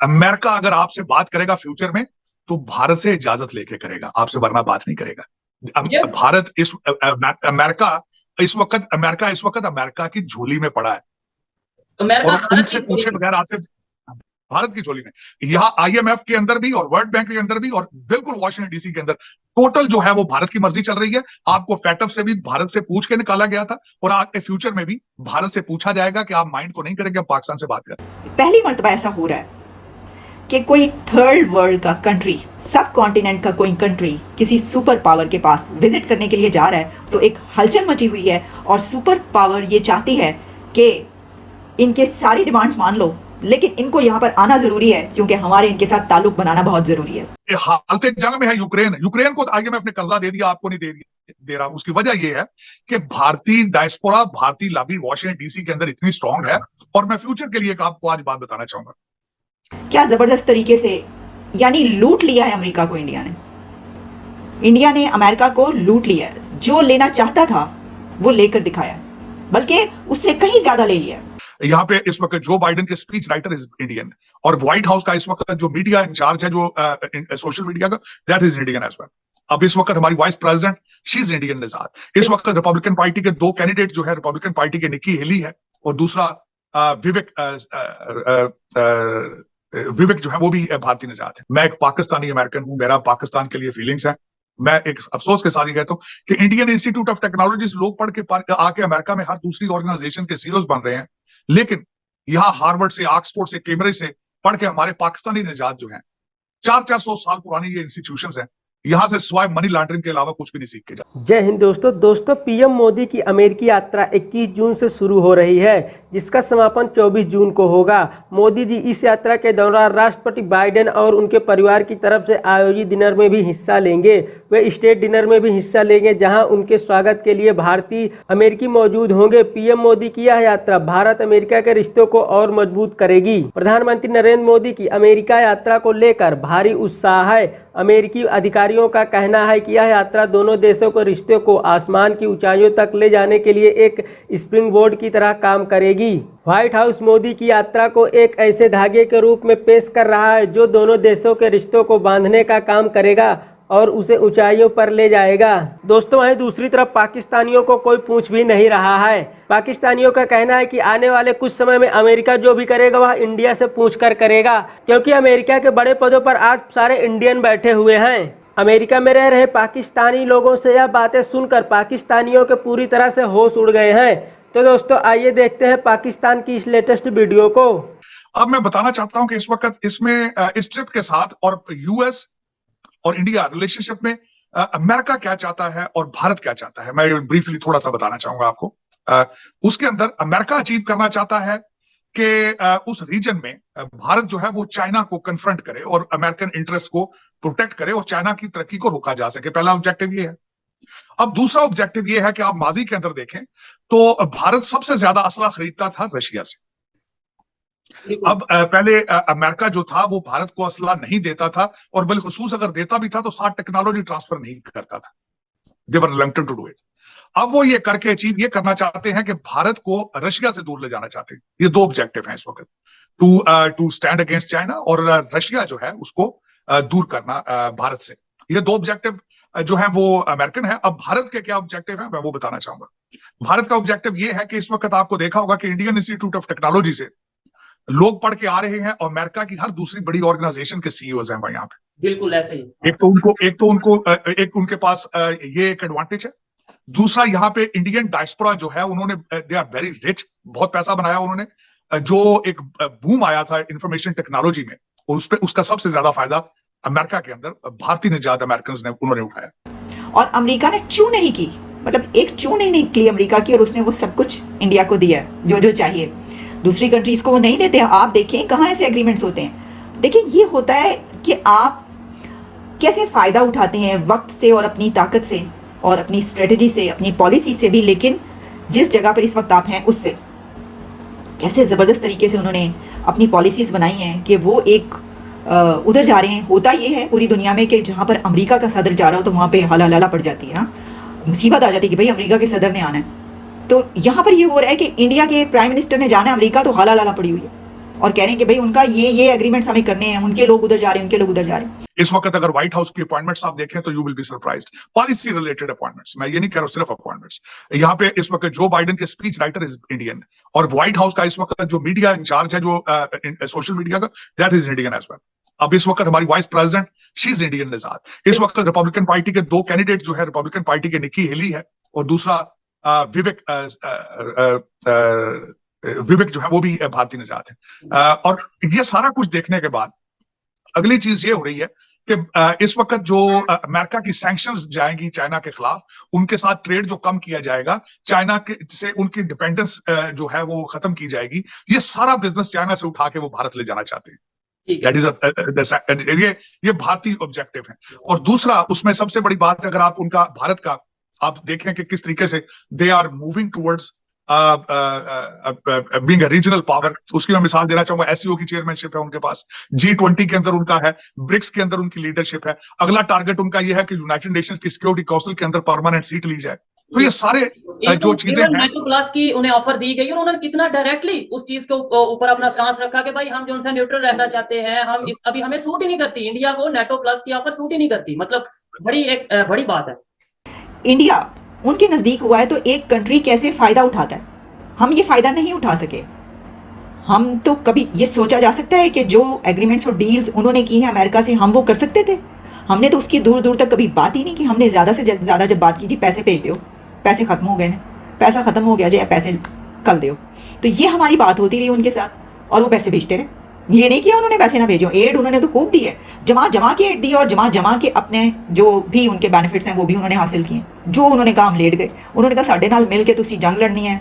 America अगर आपसे बात करेगा फ्यूचर में तो भारत से इजाजत लेके करेगा आपसे, वरना बात नहीं करेगा। ये भारत इस अमेरिका इस वक्त अमेरिका की झोली में पड़ा है, अमेरिका और भारत उनसे की पूछे बगैर आपसे, भारत की झोली में, यहाँ आईएमएफ के अंदर भी और वर्ल्ड बैंक के अंदर भी और बिल्कुल वॉशिंगटन डीसी के अंदर टोटल जो है वो भारत की मर्जी चल रही है। आपको फैटफ से भी भारत से पूछ के निकाला गया था, और आगे फ्यूचर में भी भारत से पूछा जाएगा कि आप माइंड तो नहीं करेंगे, हम पाकिस्तान से बात करें। पहली मर्तबा ऐसा हो रहा है कि कोई थर्ड वर्ल्ड का कंट्री, सब कॉन्टिनेंट का कोई कंट्री किसी सुपर पावर के पास विजिट करने के लिए जा रहा है, तो एक हलचल मची हुई है और सुपर पावर ये चाहती है कि इनके सारी डिमांड्स मान लो, लेकिन इनको यहाँ पर आना जरूरी है क्योंकि हमारे इनके साथ ताल्लुक बनाना बहुत जरूरी है। ये हालत जंग में है यूक्रेन को आईएमएफ ने कर्जा दे दिया, आपको नहीं दे रहा। उसकी वजह यह है कि भारतीय डायस्पोरा, भारतीय लॉबी वॉशिंगटन डीसी के अंदर इतनी स्ट्रांग है। और मैं फ्यूचर के लिए आपको आज बात बताना चाहूंगा, क्या जबरदस्त तरीके से यानी लूट लिया है अमेरिका को इंडिया ने अमेरिका को लूट लिया है। जो लेना चाहता था वो लेकर दिखाया, बल्कि उससे कहीं ज्यादा ले लिया। यहाँ पे इस वक्त जो बाइडेन के स्पीच राइटर इज इंडियन, और व्हाइट हाउस का इस वक्त जो मीडिया इंचार्ज है, जो सोशल मीडिया का, that is Indian as well. अब इस वक्त हमारी vice president she is Indian निजात। इस वक्त रिपब्लिकन पार्टी के दो कैंडिडेट जो है, रिपब्लिकन पार्टी के निकी हेली है और दूसरा विवेक जो है वो भी भारतीय निजात है। मैं एक पाकिस्तानी अमेरिकन हूं, मेरा पाकिस्तान के लिए फीलिंग्स है। मैं एक अफसोस के साथ ही कहता हूं कि इंडियन इंस्टीट्यूट ऑफ टेक्नोलॉजी लोग पढ़ के आके अमेरिका में हर दूसरी ऑर्गेनाइजेशन के सीईओज बन रहे हैं, लेकिन यहाँ हार्वर्ड से, ऑक्सफोर्ड से, कैम्ब्रिज से पढ़ के हमारे पाकिस्तानी निजात जो है, 400 साल पुरानी ये इंस्टीट्यूशंस हैं, यहां से स्वाय मनी लॉन्ड्रिंग के अलावा कुछ भी नहीं सीख के जाते। जय हिंद दोस्तों पीएम मोदी की अमेरिकी यात्रा 21 जून से शुरू हो रही है, जिसका समापन 24 जून को होगा। मोदी जी इस यात्रा के दौरान राष्ट्रपति बाइडेन और उनके परिवार की तरफ से आयोजित डिनर में भी हिस्सा लेंगे। वे स्टेट डिनर में भी हिस्सा लेंगे, जहां उनके स्वागत के लिए भारतीय अमेरिकी मौजूद होंगे। पीएम मोदी की यह यात्रा भारत अमेरिका के रिश्तों को और मजबूत करेगी। प्रधानमंत्री नरेंद्र मोदी की अमेरिका यात्रा को लेकर भारी उत्साह है। अमेरिकी अधिकारियों का कहना है कि यह यात्रा दोनों देशों के रिश्ते को आसमान की ऊंचाइयों तक ले जाने के लिए एक स्प्रिंग बोर्ड की तरह काम करेगी। व्हाइट हाउस मोदी की यात्रा को एक ऐसे धागे के रूप में पेश कर रहा है जो दोनों देशों के रिश्तों को बांधने का काम करेगा और उसे ऊंचाइयों पर ले जाएगा। दोस्तों, वहीं दूसरी तरफ पाकिस्तानियों को कोई पूछ भी नहीं रहा है। पाकिस्तानियों का कहना है कि आने वाले कुछ समय में अमेरिका जो भी करेगा वह इंडिया से पूछ कर करेगा, क्योंकि अमेरिका के बड़े पदों पर आज सारे इंडियन बैठे हुए हैं। अमेरिका में रह रहे पाकिस्तानी लोगों से यह बातें सुनकर पाकिस्तानियों के पूरी तरह से होश उड़ गए हैं। तो दोस्तों, आइए देखते हैं पाकिस्तान की इस लेटेस्ट वीडियो को। अब मैं बताना चाहता हूं कि इस वक्त इसमें इस ट्रिप के साथ और यूएस और इंडिया रिलेशनशिप में अमेरिका क्या चाहता है और भारत क्या चाहता है, मैं ब्रीफली थोड़ा सा बताना चाहूंगा आपको। उसके अंदर अमेरिका अचीव करना चाहता है कि उस रीजन में भारत जो है वो चाइना को कन्फ्रंट करे और अमेरिकन इंटरेस्ट को प्रोटेक्ट करे और चाइना की तरक्की को रोका जा सके। पहला ऑब्जेक्टिव ये है। अब दूसरा ऑब्जेक्टिव ये है कि आप माजी के अंदर देखें तो भारत सबसे ज्यादा असला खरीदता था रशिया से। अब पहले अमेरिका जो था वो भारत को असला नहीं देता था, और बिलखुसूस अगर देता भी था तो साथ टेक्नोलॉजी ट्रांसफर नहीं करता था। दे वर रिलक्टेंट टू डू इट। अब वो ये करके अचीव ये करना चाहते हैं कि भारत को रशिया से दूर ले जाना चाहते हैं। ये दो ऑब्जेक्टिव हैं इस वक्त, टू स्टैंड अगेंस्ट चाइना और रशिया जो है उसको दूर करना भारत से। ये दो ऑब्जेक्टिव जो है वो अमेरिकन है। अब भारत के क्या ऑब्जेक्टिव है मैं वो बताना चाहूंगा। भारत का ऑब्जेक्टिव ये है कि इस वक्त आपको देखा होगा कि इंडियन इंस्टीट्यूट ऑफ टेक्नोलॉजी से लोग पढ़ के आ रहे हैं, और अमेरिका की हर दूसरी बड़ी ऑर्गेनाइजेशन के सीईओज हैं भाई यहाँ पे। बिल्कुल ऐसे ही। एक उनके पास ये एक एडवांटेज है। दूसरा, यहाँ पे इंडियन डायस्पोरा जो है उन्होंने, दे आर वेरी रिच, बहुत पैसा बनाया उन्होंने। जो एक बूम आया था इंफॉर्मेशन टेक्नोलॉजी में, उसका सबसे ज्यादा फायदा अमेरिका के अंदर भारतीय निजात अमेरिकन ने उन्होंने उठाया। और अमेरिका ने चू नहीं की, मतलब एक चू नहीं निकली अमेरिका की, और उसने वो सब कुछ इंडिया को दिया जो जो चाहिए। दूसरी कंट्रीज को वो नहीं देते। आप देखें कहाँ ऐसे एग्रीमेंट्स होते हैं। देखिए, ये होता है कि आप कैसे फायदा उठाते हैं वक्त से और अपनी ताकत से और अपनी स्ट्रेटजी से, अपनी पॉलिसी से भी, लेकिन जिस जगह पर इस वक्त आप हैं उससे कैसे ज़बरदस्त तरीके से उन्होंने अपनी पॉलिसीज़ बनाई हैं कि वो एक उधर जा रहे हैं। होता ये है पूरी दुनिया में कि जहाँ पर अमेरिका का सदर जा रहा हो तो वहाँ पे हाला लाला पड़ जाती है। हाँ, मुसीबत आ जाती है कि भाई अमेरिका के सदर ने आना है। तो यहाँ पर ये हो रहा है कि इंडिया के प्राइम मिनिस्टर ने जाना है अमेरिका, तो हाला लाला पड़ी हुई है। और कह रहे हैं कि भाई उनका ये एग्रीमेंट्स हमें करने हैं, उनके लोग उधर जा रहे हैं, उनके लोग उधर जा रहे हैं। इस वक्त अगर व्हाइट हाउस की अपॉइंटमेंट्स आप देखें तो you will be surprised, policy related appointments, मैं ये नहीं कह रहा हूं सिर्फ अपॉइंटमेंट्स। यहाँ पे इस वक्त जो बाइडेन के स्पीच राइटर इज इंडियन, और व्हाइट हाउस का इस वक्त जो मीडिया इंचार्ज है, जो सोशल मीडिया का, that is Indian as well. अब इस वक्त हमारी vice president she is Indian निजात। इस वक्त रिपब्लिकन पार्टी के दो कैंडिडेट जो है, रिपब्लिकन पार्टी के निकी हेली है और दूसरा विवेक जो है वो भी भारतीय निजात है। और ये सारा कुछ देखने के बाद अगली चीज ये हो रही है कि इस वक्त जो अमेरिका की सैंक्शंस जाएंगी चाइना के खिलाफ, उनके साथ ट्रेड जो कम किया जाएगा, चाइना के से उनकी डिपेंडेंस जो है वो खत्म की जाएगी, ये सारा बिजनेस चाइना से उठा के वो भारत ले जाना चाहते हैं। दैट इज ये भारतीय ऑब्जेक्टिव है। और दूसरा उसमें सबसे बड़ी बात, अगर आप उनका भारत का आप देखें कि किस तरीके से they are moving towards being a regional power, उसकी मैं मिसाल देना चाहूंगा। एससीओ की चेयरमैनशिप है उनके पास, G20 के अंदर उनका है, ब्रिक्स के अंदर उनकी लीडरशिप है। अगला टारगेट उनका यह है कि यूनाइटेड नेशंस की सिक्योरिटी काउंसिल के अंदर परमानेंट सीट ली जाए। तो ये सारे जो चीजें हैं, नेटो प्लस की उन्हें ऑफर दी गई और उन्होंने कितना डायरेक्टली उस चीज के ऊपर अपना स्टांस रखा कि भाई हम जो उनसे न्यूट्रल रहना चाहते हैं, हम अभी हमें सूट ही नहीं करती, इंडिया को नेटो प्लस की ऑफर सूट ही नहीं करती। मतलब बड़ी बात है। इंडिया उनके नजदीक हुआ है तो एक कंट्री कैसे फायदा उठाता है, हम ये फायदा नहीं उठा सके। हम तो कभी ये सोचा जा सकता है कि जो एग्रीमेंट्स और डील्स उन्होंने की हैं अमेरिका से, हम वो कर सकते थे? हमने तो उसकी दूर दूर तक कभी बात ही नहीं की। हमने ज़्यादा से ज़्यादा जब बात की जी पैसे भेज दो, पैसे खत्म हो गए ना, पैसा खत्म हो गया जी, पैसे कल दो, तो ये हमारी बात होती रही उनके साथ, और वो पैसे भेजते रहे। ये नहीं किया उन्होंने पैसे ना भेजो, एड उन्होंने तो खूब दी है, जमा के एड दी, और जमा के अपने जो भी उनके बेनिफिट्स हैं वो भी उन्होंने हासिल किए। जो उन्होंने काम लेट गए, उन्होंने कहा साढ़े नाल मिल के तुसी जंग लड़नी है,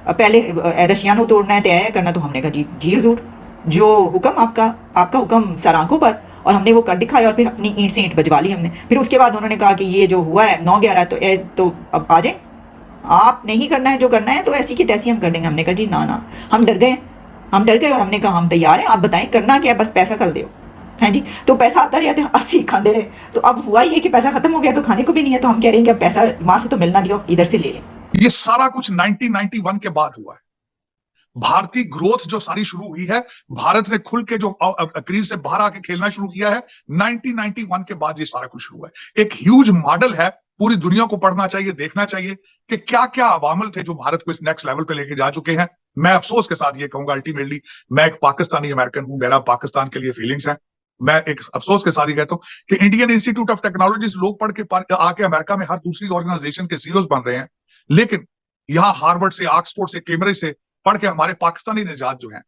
पहले रशिया को तोड़ना है, तय करना। तो हमने कहा जी हजूर, जो हुक्म आपका हुक्म सर आंखों पर, और हमने वो कर दिखाया, और फिर अपनी ईंट से ईंट बजवा ली हमने। फिर उसके बाद उन्होंने कहा कि ये जो हुआ है 9/11 तो अब आ जाए, आप नहीं करना है जो करना है तो ऐसी की तैसी हम कर देंगे। हमने कहा जी ना, हम डर गए और हमने कहा हम तैयार हैं, आप बताएं करना क्या है, बस पैसा कर दो। हैं जी, तो पैसा आता रहता है, 80 खाते रहे। तो अब हुआ ये कि पैसा खत्म हो गया तो खाने को भी नहीं है, तो हम कह रहे हैं कि अब पैसा वहां से तो मिलना नहीं, इधर से ले लें। ये सारा कुछ 1991 के बाद हुआ है। भारतीय ग्रोथ जो सारी शुरू हुई है, भारत ने खुल के जो क्रीज से बाहर आके खेलना शुरू किया है, 1991 के बाद ये सारा कुछ शुरू हुआ है। एक ह्यूज मॉडल है, पूरी दुनिया को पढ़ना चाहिए, देखना चाहिए कि क्या क्या अवामल थे जो भारत को इस नेक्स्ट लेवल पे लेके जा चुके हैं। मैं अफसोस के साथ ये कहूंगा, अल्टीमेटली मैं एक पाकिस्तानी अमेरिकन हूं, मेरा पाकिस्तान के लिए फीलिंग्स है। मैं एक अफसोस के साथ ही कहता हूं कि इंडियन इंस्टीट्यूट ऑफ टेक्नोलॉजी लोग पढ़ के आके अमेरिका में हर दूसरी ऑर्गेनाइजेशन के सीईओ बन रहे हैं, लेकिन यहाँ हार्वर्ड से, ऑक्सफोर्ड से, कैम्ब्रिज से पढ़ के हमारे पाकिस्तानी निजात जो हैं,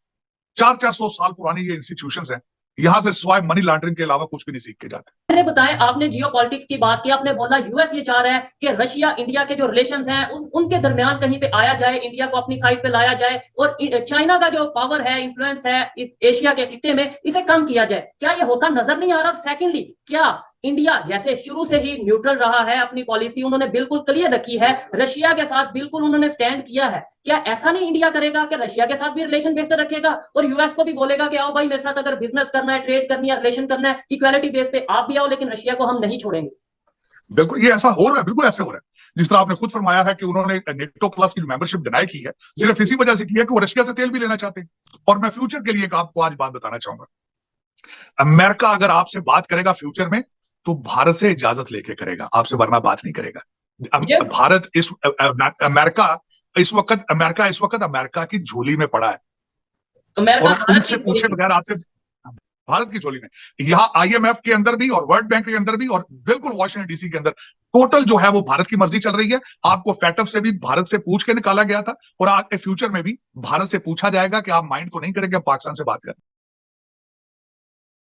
400-400 साल पुरानी ये इंस्टीट्यूशंस हैं, यहाँ से स्वाय मनी लॉन्ड्रिंग के अलावा कुछ भी नहीं सीख के जाते। मैंने बताया, आपने जियोपॉलिटिक्स की बात की, आपने बोला यूएस ये चाह रहा है कि रशिया इंडिया के जो रिलेशंस हैं उनके दरमियान कहीं पे आया जाए, इंडिया को अपनी साइड पे लाया जाए, और चाइना का जो पावर है, इन्फ्लुएंस है इस एशिया के खित्ते में, इसे कम किया जाए। क्या ये होता नजर नहीं आ रहा? और सेकेंडली, क्या इंडिया जैसे शुरू से ही न्यूट्रल रहा है, अपनी पॉलिसी उन्होंने बिल्कुल क्लियर रखी है, रशिया के साथ बिल्कुल उन्होंने स्टैंड किया है, क्या ऐसा नहीं इंडिया करेगा कि रशिया के साथ भी रिलेशन बेहतर रखेगा और यूएस को भी बोलेगा कि आओ भाई मेरे साथ अगर बिजनेस करना है, ट्रेड करनी है, रिलेशन करना है, इक्वालिटी बेस पे आप भी आओ, लेकिन रशिया को हम नहीं छोड़ेंगे? बिल्कुल ये ऐसा हो रहा है, बिल्कुल ऐसे हो रहा है। जिस तरह आपने खुद फरमाया है कि उन्होंने नेटो प्लस की मेंबरशिप डिनाई की है, सिर्फ इसी वजह से की है कि वो रशिया से तेल भी लेना चाहते हैं। और मैं फ्यूचर के लिए आपको आज बात बताना चाहूंगा, अमेरिका अगर आपसे बात करेगा फ्यूचर में तो भारत से इजाजत लेके करेगा, आपसे वरना बात नहीं करेगा। भारत अमेरिका इस वक्त अमेरिका की झोली में पड़ा है, और उनसे पूछे बगैर आपसे भारत की झोली में, यहाँ IMF के अंदर भी और वर्ल्ड बैंक के अंदर भी और बिल्कुल वॉशिंगटन DC के अंदर टोटल जो है वो भारत की मर्जी चल रही है। आपको फैटफ से भी भारत से पूछ के निकाला गया था, और आज के फ्यूचर में भी भारत से पूछा जाएगा कि आप माइंड तो नहीं करेंगे पाकिस्तान से बात करें।